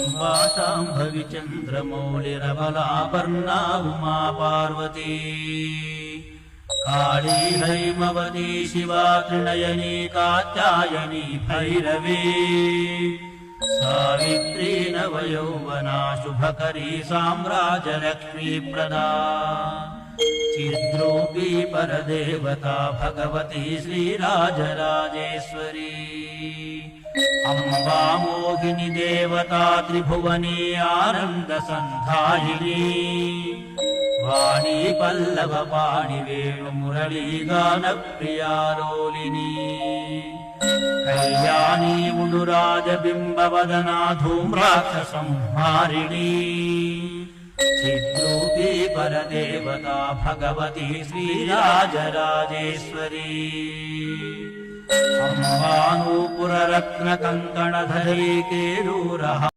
अम्बा शाम्भवी चन्द्रमौलिरबलापर्णा उमा पार्वती काली हैमवती शिवा त्रिनयनी कात्यायनी भैरवी सावित्री नवयौवना शुभकरी साम्राज्यलक्ष्मी प्रदा चिद्रूपी परदेवता भगवती श्रीराजराजेश्वरी अम्बा मोहिनी देवता त्रिभुवनी आनन्दसन्धायिनी वाणी पल्लव पाणि वेणु मुरली गानप्रिया लोलिनी कल्याणी मुनुराजबिम्बवदना धूम्राक्षसंहारिणी चिद्रूपी परदेवता भगवती श्रीराजराजेश्वरी अम्बानूपुररत्नकङ्कणधरी केयूरः